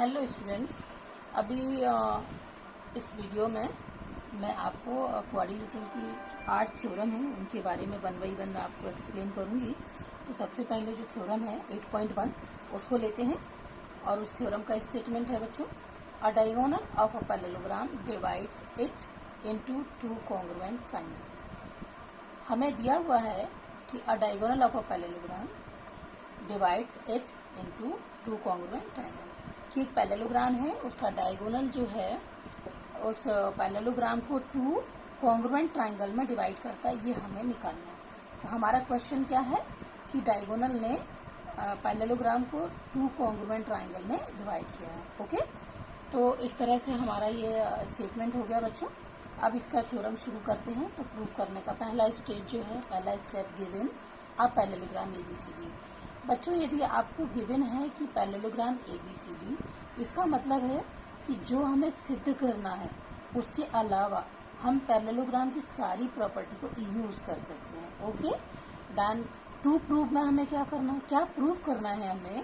Hello students, अभी इस video में मैं आपको क्वाड्रिलेटरल की 8 थ्योरम हैं उनके बारे में वन बाई वन मैं आपको एक्सप्लेन करूंगी। तो सबसे पहले जो थ्योरम है 8.1 उसको लेते हैं और उस थ्योरम का स्टेटमेंट है बच्चों, अ diagonal of a parallelogram divides it into two congruent triangle. हमें दिया हुआ है कि अ diagonal of a parallelogram divides it into two congruent triangle, कि एक पैरेललोग्राम है उसका डायगोनल जो है उस पैरेललोग्राम को टू कॉन्ग्रुएंट ट्रायंगल में डिवाइड करता है, ये हमें निकालना है। तो हमारा क्वेश्चन क्या है कि डायगोनल ने पैरेललोग्राम को टू कॉन्ग्रुएंट ट्रायंगल में डिवाइड किया है। ओके, तो इस तरह से हमारा ये स्टेटमेंट हो गया बच्चों। अब इसका थ्योरम शुरू करते हैं। तो प्रूव करने का पहला स्टेज जो है, पहला step given a parallelogram ABCD. बच्चों, यदि आपको गिवन है कि पैरेललोग्राम एबीसीडी, इसका मतलब है कि जो हमें सिद्ध करना है उसके अलावा हम पैरेललोग्राम की सारी प्रॉपर्टी को यूज कर सकते हैं। ओके, देन टू प्रूव में हमें क्या करना है, क्या प्रूव करना है हमें,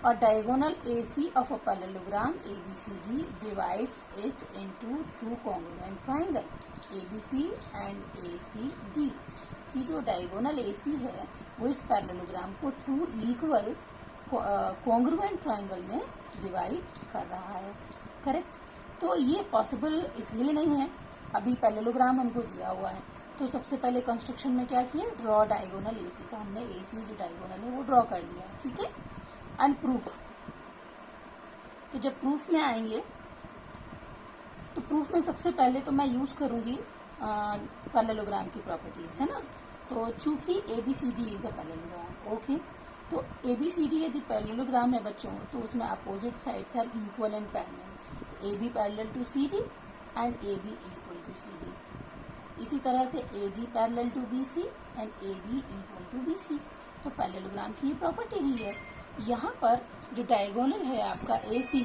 a diagonal AC of a parallelogram ABCD divides it into two congruent triangle ABC and ACD, कि जो डायगोनल AC है वो इस पैरेललोग्राम को टू इक्वल कॉन्ग्रुएंट ट्रायंगल में डिवाइड कर रहा है। करेक्ट। तो ये पॉसिबल इसलिए नहीं है, अभी पैरेललोग्राम हमको दिया हुआ है। तो सबसे पहले कंस्ट्रक्शन में क्या किया, ड्रॉ डायगोनल AC, तो हमने AC जो डायगोनल है वो ड्रॉ कर लिया। ठीक है। एंड प्रूफ, तो जब प्रूफ में आएंगे तो प्रूफ में सबसे पहले तो मैं यूज करूंगी पैरेललोग्राम की प्रॉपर्टीज, है ना। तो चूंकि ABCD is a parallelogram, okay, तो एबीसीडी यदि पैरेललोग्राम है बच्चों तो उसमें opposite sides are equal and parallel, A B parallel to C D and A B equal to C D. इसी तरह से A D parallel to B C and A B equal to B C. तो parallelogram की ये property ही है। यहाँ पर जो डायगोनल है आपका AC,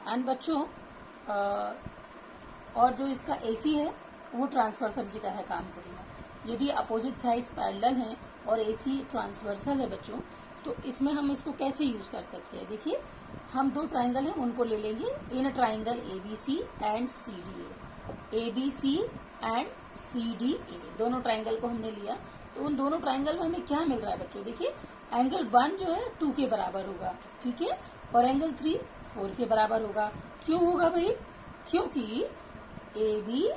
एंड बच्चों और जो इसका AC है वो ट्रांसवर्सल की तरह काम करेगा। यदि अपोजिट साइड्स पैरेलल हैं और AC ट्रांसवर्सल है बच्चों, तो इसमें हम इसको कैसे यूज कर सकते हैं। देखिए, हम दो ट्राइंगल हैं उनको ले लेंगे in triangle ABC and CDA। ABC and CDA दोनों ट्राइंगल को हमने लिया, तो उन दोनों ट्राइंगल में हमें क्या मिल रहा है बच्चों, देखिए एंगल 1 जो है 2 के बराबर होगा, ठीक है, और एंगल 3 4 के बराबर होगा। क्यों होगा भाई, क्योंकि AB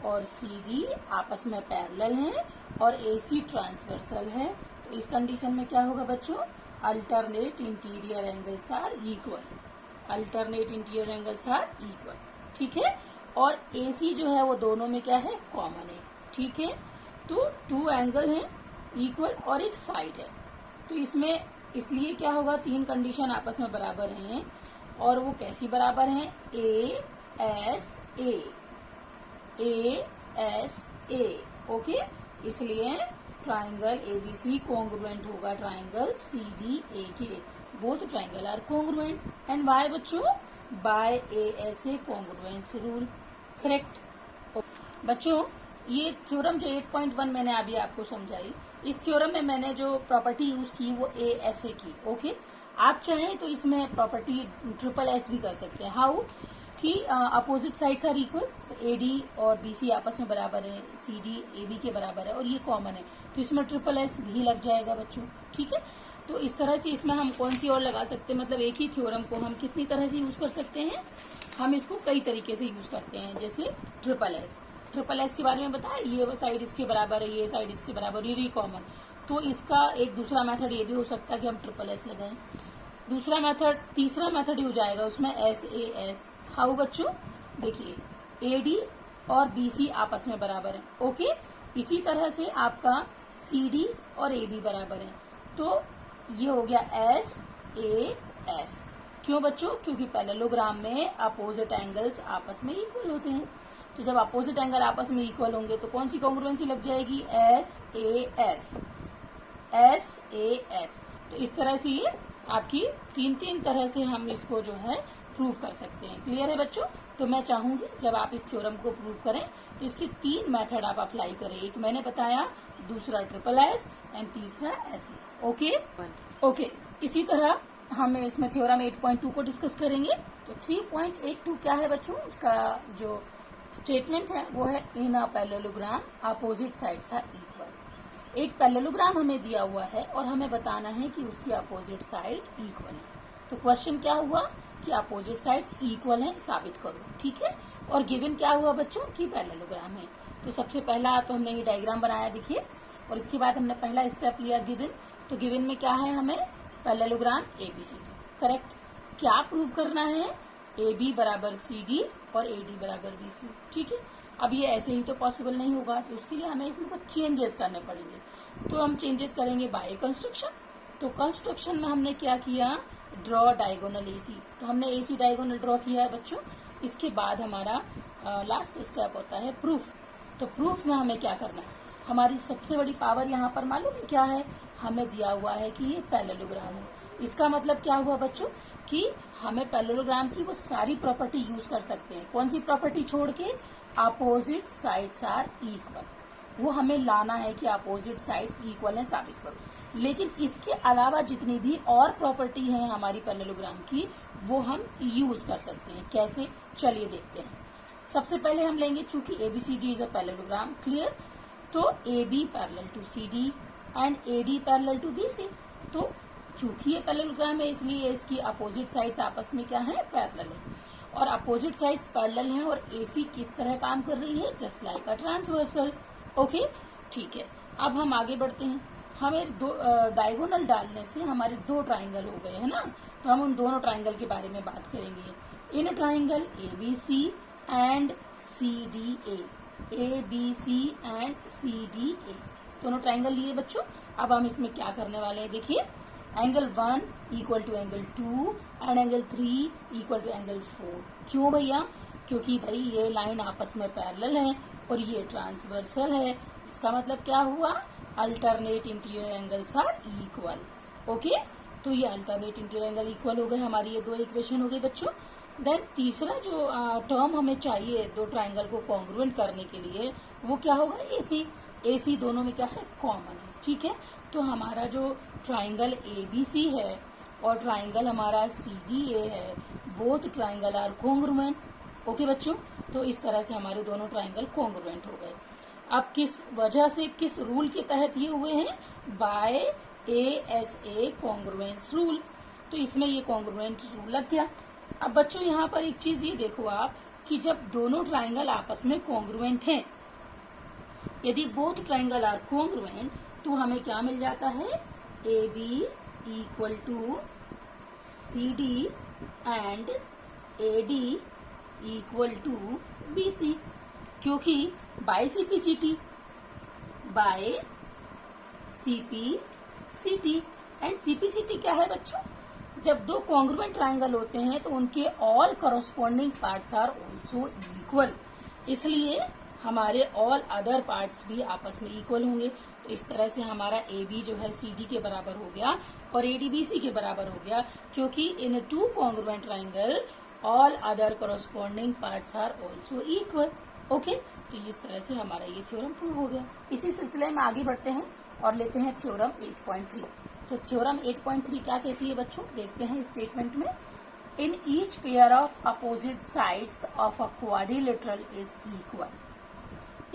और CD आपस में पैरेलल हैं और AC ट्रांसवर्सल है। तो इस कंडीशन में क्या होगा बच्चों, alternate interior angles are equal, alternate interior angles are equal, ठीक है। और AC जो है वो दोनों में क्या है, कॉमन है, ठीक है। तो टू एंगल है इक्वल और एक साइड है, तो इसमें इसलिए क्या होगा, तीन कंडीशन आपस में बराबर हैं। और वो कैसी बराबर हैं, ASA, ASA, ओके। इसलिए ट्राइंगल ABC कॉन्ग्रुएंट होगा ट्राइंगल CDA के, both triangle are congruent. And by बच्चों, by ASA congruence rule. Correct बच्चों। ये थ्योरम जो 8.1 मैंने अभी आपको समझाई, इस थ्योरम में मैंने जो प्रॉपर्टी यूज की वो ASA की। ओके, आप चाहें तो इसमें प्रॉपर्टी SSS भी कर सकते हैं। हाउ कि अपोजिट साइड्स आर इक्वल, तो AD और BC आपस में बराबर है, CD AB के बराबर है और ये कॉमन है, तो इसमें SSS भी लग जाएगा बच्चों, ठीक है। तो इस तरह से इसमें हम कौन सी और लगा सकते हैं, मतलब एक ही थ्योरम को हम कितनी तरह से यूज कर सकते हैं, हम इसको कई तरीके से यूज करते हैं। जैसे SSS के बारे में बताया, ये साइड इसके बराबर है, ये साइड इसके बराबर, ये कॉमन। तो इसका एक दूसरा मेथड ये भी हो सकता है कि हम SSS लगाएं। दूसरा मेथड, तीसरा मेथड हो जाएगा उसमें SAS। हाउ बच्चों, देखिए AD और BC आपस में बराबर है, ओके। इसी तरह से आपका CD और AB बराबर है, तो ये हो गया SAS। क्यों बच्चों, क्योंकि पैरेललोग्राम में अपोजिट एंगल्स आपस में इक्वल होते हैं। तो जब अपोजिट एंगल आपस में इक्वल होंगे तो कौन सी कॉन्ग्रुएंसी लग जाएगी, SAS। तो इस तरह से ये आपकी तीन तरह से हम इसको जो है प्रूव कर सकते हैं। क्लियर है बच्चों। तो मैं चाहूंगी जब आप इस थ्योरम को प्रूव करें तो इसके 3 मेथड आप अप्लाई करें। एक मैंने बताया, दूसरा SSS एंड तीसरा SAS। ओके। इसी तरह हम इसमें थ्योरम 8.2 को डिस्कस करेंगे। तो 3.82 क्या है बच्चों, उसका जो स्टेटमेंट है वो है in a parallelogram opposite sides are equal. एक पैरेललोग्राम हमें दिया हुआ है और हमें बताना है कि उसकी अपोजिट साइड इक्वल है। तो क्वेश्चन क्या हुआ कि अपोजिट साइड्स इक्वल हैं, साबित करो। ठीक है, और गिवन क्या हुआ बच्चों कि पैरेललोग्राम है। तो सबसे पहला तो हमने ये डायग्राम बनाया, देखिए, और इसके बाद हमने पहला स्टेप लिया गिवन। तो गिवन में क्या है, हमें पैरेललोग्राम ABCD, करेक्ट। क्या प्रूव करना है, AB बराबर CD और AD बराबर BC। ठीक है, अब ये ऐसे ही तो पॉसिबल नहीं होगा, तो उसके लिए हमें इसमें कुछ चेंजेस करने पड़ेंगे। तो हम चेंजेस करेंगे बाय कंस्ट्रक्शन। तो कंस्ट्रक्शन में हमने क्या किया, ड्रॉ डायगोनल AC। तो हमने AC डायगोनल ड्रॉ किया है बच्चों। इसके बाद हमारा लास्ट स्टेप होता है प्रूफ। तो प्रूफ में हमें क्या करना है, हमारी सबसे बड़ी पावर यहाँ पर मालूम है क्या है, हमें दिया हुआ है कि ये पैरेललोग्राम है। इसका मतलब क्या हुआ बच्चों कि हमें पैरेललोग्राम की वो सारी प्रॉपर्टी यूज कर सकते हैं। कौन सी प्रॉपर्टी छोड़ के, अपोजिट साइड्स आर इक्वल। वो हमें लाना है कि अपोजिट साइड्स इक्वल है, साबित करो। लेकिन इसके अलावा जितनी भी और प्रॉपर्टी है हमारी पैरेललोग्राम की, वो हम यूज कर सकते हैं। कैसे, चलिए देखते हैं। सबसे पहले हम लेंगे, चूंकि ABCD is a parallelogram, clear. तो AB parallel to CD and AD parallel to BC। तो चूंकि ये पैरेललोग्राम है इसलिए इसकी अपोजिट साइड्स आपस में क्या है, पैरेलल है। और अपोजिट साइड्स पैरेलल हैं और AC किस तरह काम कर रही है, just like a transversal. Okay, ठीक है। अब हम आगे बढ़ते हैं। हमें दो डायगोनल डालने से हमारे दो ट्राइंगल हो गए, है ना। तो हम उन दोनों ट्राइंगल के बारे में बात करेंगे। In triangle ABC and CDA, ABC and CDA, दोनों ट्राइंगल लिए बच्चों। अब हम इसमें क्या करने वाले हैं, देखिए, angle 1 equal to angle 2 and angle 3 equal to angle 4। क्यों भैया, क्योंकि भाई ये लाइन आपस में पैरेलल है और ये ट्रांसवर्सल है। इसका मतलब क्या हुआ, alternate interior angles are equal. Okay, तो ये अल्टरनेट इंटीरियर एंगल इक्वल हो गए, हमारी ये दो इक्वेशन हो गई बच्चों। देन तीसरा जो टर्म हमें चाहिए दो ट्राइंगल को कॉन्ग्रुएंट करने के लिए, वो क्या होगा, AC दोनों में क्या है, कॉमन है। ठीक है, तो हमारा जो ट्राइंगल ABC है और ट्राइंगल हमारा CDA है, both triangle are congruent. Okay बच्चों, तो इस तरह से हमारे दोनों ट्राइंगल कॉन्ग्रुएंट हो गए। अब किस वजह से, किस रूल के तहत ये हुए हैं, बाय ASA कॉन्ग्रुएंस रूल। तो इसमें ये कॉन्ग्रुएंट रूल लग गया। अब बच्चों यहाँ पर एक चीज ये देखो आप कि जब दोनों ट्राइंगल आपस में कॉन्ग्रुएंट हैं, यदि बोथ ट्राइंगल आर कॉन्ग्रुएंट, तो हमें क्या मिल जाता है, AB equal to CD and AD equal to BC। क्योंकि बाय CPCT एंड CPCT क्या है बच्चों, जब दो कॉन्ग्रुएंट ट्राइंगल होते हैं तो उनके all corresponding parts are also equal, इसलिए हमारे ऑल अदर पार्ट्स भी आपस में इक्वल होंगे। तो इस तरह से हमारा AB जो है CD के बराबर हो गया और AD BC के बराबर हो गया, क्योंकि in two congruent triangle all other corresponding parts are also equal. Okay, तो इस तरह से हमारा ये थ्योरम प्रूव हो गया। इसी सिलसिले में आगे बढ़ते हैं और लेते हैं थ्योरम 8.3। तो थ्योरम 8.3 क्या कहती है बच्चों, देखते हैं स्टेटमेंट में। In each pair of opposite sides of a quadrilateral is equal.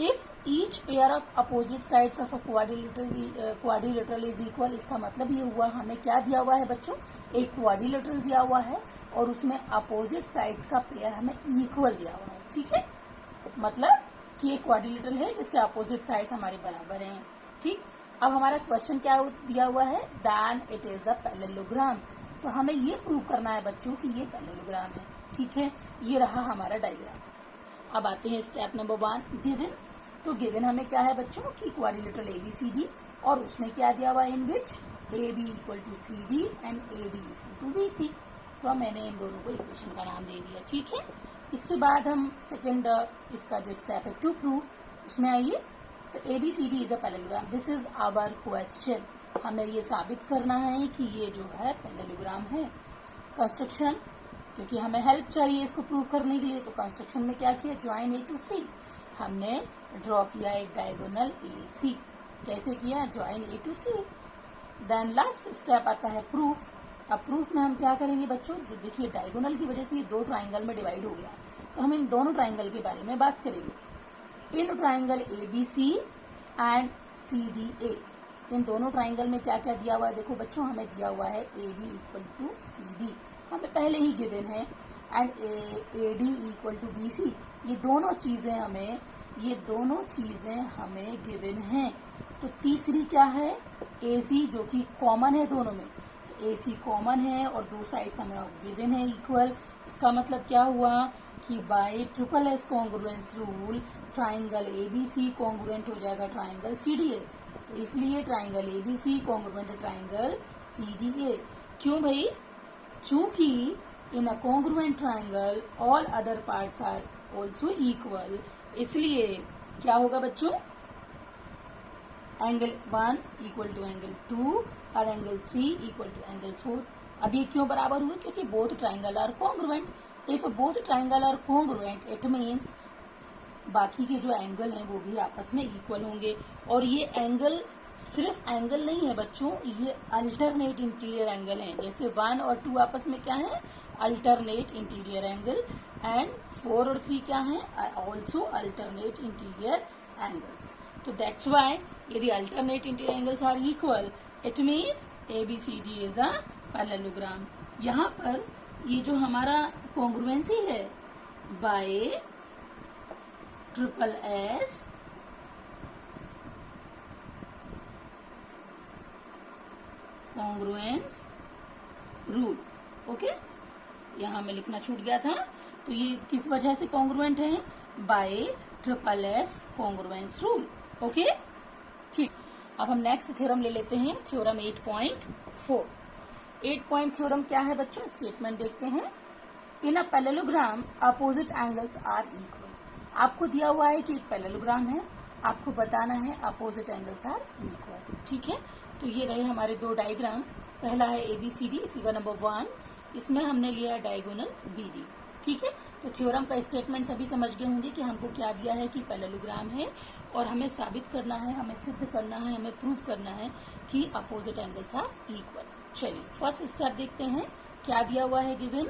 If each pair of opposite sides of a quadrilateral is equal, इसका मतलब ये हुआ, हमें क्या दिया हुआ है बच्चों, एक क्वाड्रिलेटरल दिया हुआ है और उसमें अपोजिट साइड्स का पेयर हमें इक्वल दिया हुआ है। ठीक है, मतलब कि एक क्वाड्रिलेटरल है जिसके अपोजिट साइड्स हमारे बराबर हैं। ठीक, अब हमारा क्वेश्चन क्या दिया हुआ है, then it is a parallelogram. तो हमें ये प्रूव करना है बच्चों कि ये पैरेललोग्राम है। ठीक है, ये रहा हमारा डायग्राम। अब आते हैं स्टेप नंबर 1, गिवन। तो गिवन हमें क्या है बच्चों कि क्वाड्रिलेटरल ABCD, और उसमें क्या दिया हुआ है, in which AB equal to CD and AD equal to BC। तो मैंने इन दोनों को इक्वेशन का नाम दे दिया। ठीक है, इसके बाद हम सेकेंड इसका जो स्टेप है टू प्रूव, उसमें आइए। तो ABCD is a parallelogram, this is our question. हमें ये साबित करना है कि ये जो है पैरेललोग्राम है। कंस्ट्रक्शन, क्योंकि हमें हेल्प चाहिए इसको प्रूव करने के लिए, तो कंस्ट्रक्शन में क्या किया, ज्वाइन A टू C। हमने ड्रॉ किया एक डायगोनल AC। कैसे किया, join A to C। Then last step आता है प्रूफ। अब प्रूफ में हम क्या करेंगे बच्चों, जो देखिए डायगोनल की वजह से ये दो ट्राइंगल में डिवाइड हो गया, तो हम इन दोनों ट्राइंगल के बारे में बात करेंगे। In triangle ABC and CDA, इन दोनों ट्राइंगल में क्या क्या दिया हुआ है, देखो बच्चों हमें दिया हुआ है AB इक्वल टू CD, हमें पहले ही गिवन है, and AD equal to BC, ये दोनों चीजें हमें गिवन हैं। तो तीसरी क्या है, AC, जो कि कॉमन है दोनों में, तो AC कॉमन है और दो साइड्स हमें गिवन है इक्वल। इसका मतलब क्या हुआ कि by triple S congruence rule triangle ABC congruent हो जाएगा ट्राइंगल CDA, तो इसलिए ट्राइंगल ABC कॉन्ग्रुएंट है ट्राइंगल CDA। क्यों भाई, चूंकि in a congruent triangle all other parts are also equal, इसलिए क्या होगा बच्चों, एंगल 1 इक्वल टू एंगल 2 और एंगल 3 इक्वल टू एंगल 4। अब ये क्यों बराबर हुए, क्योंकि both triangle are congruent. If both triangle are congruent it means बाकी के जो एंगल हैं वो भी आपस में इक्वल होंगे। और ये एंगल सिर्फ एंगल नहीं है बच्चों, ये अल्टरनेट इंटीरियर एंगल हैं। जैसे 1 और 2 आपस में क्या है, अल्टरनेट इंटीरियर एंगल, एंड 4 और 3 क्या है, ऑल्सो अल्टरनेट इंटीरियर एंगल्स। तो दैट्स वाई यदि alternate interior angles are equal it means ABCD is a parallelogram. यहाँ पर ये जो हमारा कॉन्ग्रुएंसी है by triple S congruence rule, okay, यहाँ में लिखना छूट गया था, तो ये किस वजह से कॉन्ग्रुएंट है, by triple S congruence rule, okay, ठीक। अब हम नेक्स्ट थ्योरम ले लेते हैं, थ्योरम 8.4। 8 पॉइंट थ्योरम क्या है बच्चों, स्टेटमेंट देखते हैं। In a parallelogram opposite angles are equal, आपको दिया हुआ है कि एक पैरेललोग्राम है, आपको बताना है अपोजिट एंगल्स आर इक्वल, ठीक है। तो ये रहे हमारे दो डायग्राम, पहला है ABCD फिगर नंबर 1, इसमें हमने लिया है डायगोनल BD, ठीक है। तो थ्योरम का स्टेटमेंट सभी समझ गए होंगे कि हमको क्या दिया है कि पैरेललोग्राम है और हमें साबित करना है, हमें सिद्ध करना है, हमें प्रूव करना है कि अपोजिट एंगल्स आर इक्वल। चलिए फर्स्ट स्टेप देखते हैं, क्या दिया हुआ है गिवन,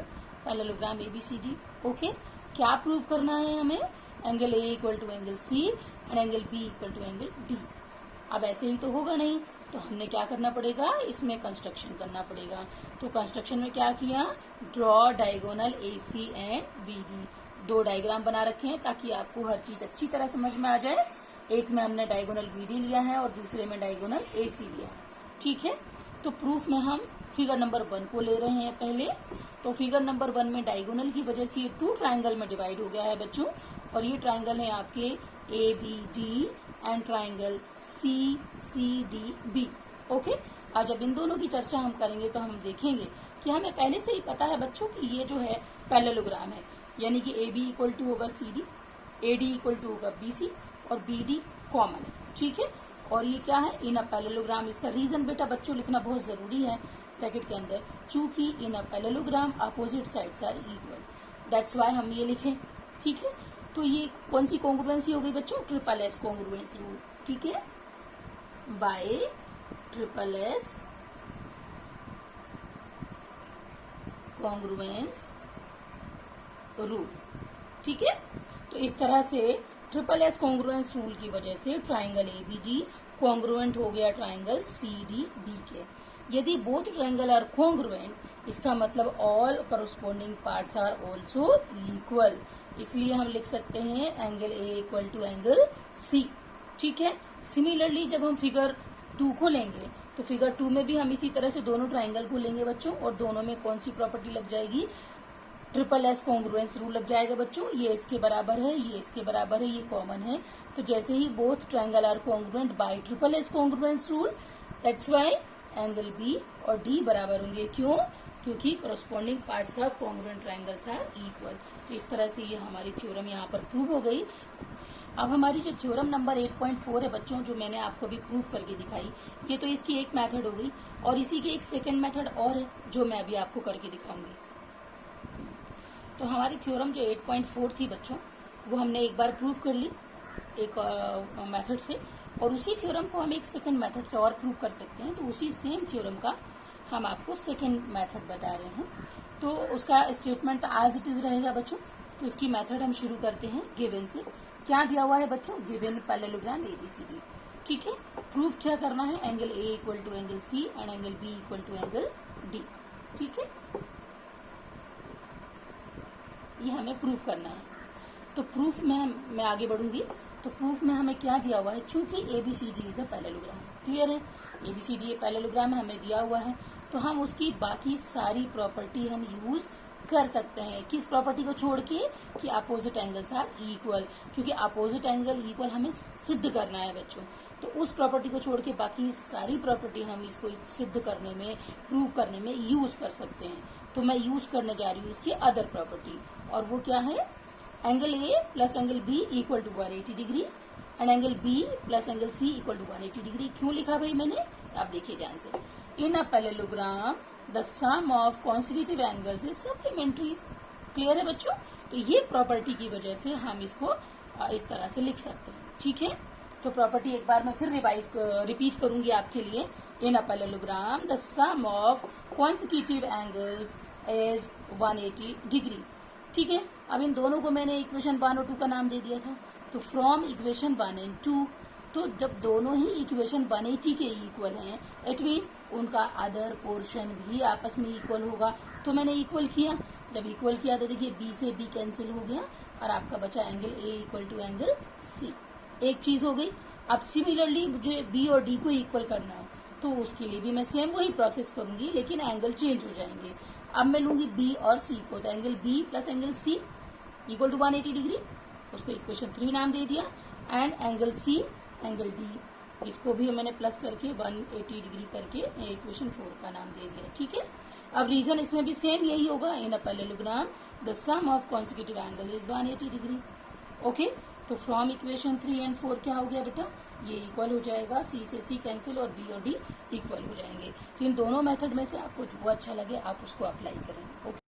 पैरेललोग्राम ABCD, ओके। क्या प्रूव करना है हमें, angle A equal to angle C and angle B equal to angle D। अब ऐसे ही तो होगा नहीं, तो हमने क्या करना पड़ेगा, इसमें कंस्ट्रक्शन करना पड़ेगा। तो कंस्ट्रक्शन में क्या किया, draw diagonal AC and BD, दो डायग्राम बना रखे हैं ताकि आपको हर चीज अच्छी तरह समझ में आ जाए। एक में हमने डायगोनल BD लिया है और दूसरे में डायगोनल AC लिया है, ठीक है। तो प्रूफ में हम फिगर नंबर 1 को ले रहे हैं पहले। तो फिगर नंबर 1 में डायगोनल की वजह से ये 2 ट्राइंगल में डिवाइड हो गया है बच्चों, और ये ट्राइंगल है आपके ABD and triangle CCDB, okay. आज जब इन दोनों की चर्चा हम करेंगे तो हम देखेंगे कि हमें पहले से ही पता है बच्चों कि ये जो है पैरेललोग्राम है, यानी कि AB इक्वल टू होगा CD, AD इक्वल टू होगा BC और BD कॉमन है, ठीक है। और ये क्या है, इन अ पैरेललोग्राम, इसका रीजन बेटा बच्चों लिखना बहुत जरूरी है ब्रैकेट के अंदर, चूंकि in a parallelogram opposite sides are equal, that's why हम ये लिखें, ठीक है। तो ये कौन सी कॉन्ग्रुएंसी हो गई बच्चों, ट्रिपल एस कॉन्ग्रुएंस रूल, ठीक है, by triple S congruence rule, ठीक है। तो इस तरह से ट्रिपल एस कॉन्ग्रुएंस रूल की वजह से ट्राइंगल ABD कॉन्ग्रुएंट हो गया ट्राइंगल CDB के। यदि बोथ ट्राइंगल आर कॉन्ग्रुएंट, इसका मतलब all corresponding parts are also equal, इसलिए हम लिख सकते हैं angle A equal to angle C, ठीक है। सिमिलरली जब हम फिगर 2 को लेंगे तो फिगर 2 में भी हम इसी तरह से दोनों ट्राइंगल को लेंगे बच्चों, और दोनों में कौन सी प्रॉपर्टी लग जाएगी, ट्रिपल एस कॉन्ग्रुएंस रूल लग जाएगा बच्चों। ये इसके बराबर है, ये इसके बराबर है, ये कॉमन है, तो जैसे ही both triangle are congruent by triple S congruence rule, that's why angle B और D बराबर होंगे। क्यों, क्योंकि corresponding parts of congruent triangles are equal. तो इस तरह से ये हमारी थ्योरम यहाँ पर प्रूव हो गई। अब हमारी जो थ्योरम नंबर 8.4 है बच्चों, जो मैंने आपको अभी प्रूव करके दिखाई, ये तो इसकी एक मेथड हो गई, और इसी की एक सेकेंड मेथड और है जो मैं अभी आपको करके दिखाऊंगी। तो हमारी थ्योरम जो 8.4 थी बच्चों, वो हमने एक बार प्रूव कर ली एक मेथड से, और उसी थ्योरम को हम एक सेकंड मेथड से और प्रूव कर सकते हैं। तो उसी सेम थ्योरम का हम आपको सेकेंड मेथड बता रहे हैं। तो उसका स्टेटमेंट एज इट इज रहेगा बच्चों। तो उसकी मेथड हम शुरू करते हैं गिवन से। क्या दिया हुआ है बच्चों? Given parallelogram ABCD. ठीक है, प्रूफ क्या करना है? Angle A equal to angle C and angle B equal to angle D. ठीक है, ये हमें प्रूफ करना है। तो प्रूफ में मैं आगे बढ़ूंगी। तो प्रूफ में हमें क्या दिया हुआ है? चूंकि ABCD is a parallelogram, clear है, एबीसीडी पैरेललोग्राम हमें दिया हुआ है, तो हम उसकी बाकी सारी प्रॉपर्टी हम यूज कर सकते हैं। किस प्रॉपर्टी को छोड़ के? कि अपोजिट एंगल्स आर इक्वल, क्योंकि अपोजिट एंगल इक्वल हमें सिद्ध करना है बच्चों। तो उस प्रॉपर्टी को छोड़ के बाकी सारी प्रॉपर्टी हम इसको सिद्ध करने में, प्रूव करने में यूज कर सकते हैं। तो मैं यूज करने जा रही हूँ इसकी अदर प्रॉपर्टी, और वो क्या है? Angle a plus angle B equal to 180 degree and angle B plus angle C equal to 180 degree. क्यों लिखा भाई मैंने? आप देखिए ध्यान से। In a parallelogram the sum of consecutive angles is supplementary. Clear है बच्चों? तो ये प्रॉपर्टी की वजह से हम इसको इस तरह से लिख सकते हैं। ठीक है, तो प्रॉपर्टी एक बार मैं फिर रिपीट करूंगी आपके लिए। In a parallelogram the sum of consecutive angles is 180 degree. ठीक है, अब इन दोनों को मैंने इक्वेशन 1 और 2 का नाम दे दिया था। तो फ्रॉम इक्वेशन 1 एंड 2, तो जब दोनों ही इक्वेशन 180 के इक्वल हैं, इट मीन्स उनका अदर पोर्शन भी आपस में इक्वल होगा। तो मैंने इक्वल किया। जब इक्वल किया तो देखिए बी से बी कैंसिल हो गया और आपका बचा angle A equal to angle C. एक चीज हो गई। अब सिमिलरली मुझे बी और डी को इक्वल करना है, तो उसके लिए भी मैं सेम वही प्रोसेस करूंगी, लेकिन एंगल चेंज हो जाएंगे। अब मैं लूंगी बी और सी को, तो angle B plus angle C equal to 180 degree, उसको इक्वेशन 3 नाम दे दिया। And angle C, angle D, इसको भी मैंने प्लस करके 180 डिग्री करके इक्वेशन 4 का नाम दे दिया। ठीक है, अब रीजन इसमें भी सेम यही होगा। In a parallelogram the sum of consecutive angle is 180 degree. Okay, तो फ्रॉम इक्वेशन 3 एंड 4 क्या हो गया बेटा? ये इक्वल हो जाएगा, सी से सी कैंसिल और बी और डी इक्वल हो जाएंगे। तो इन दोनों मेथड में से आपको जो अच्छा लगे आप उसको अप्लाई करें। ओके।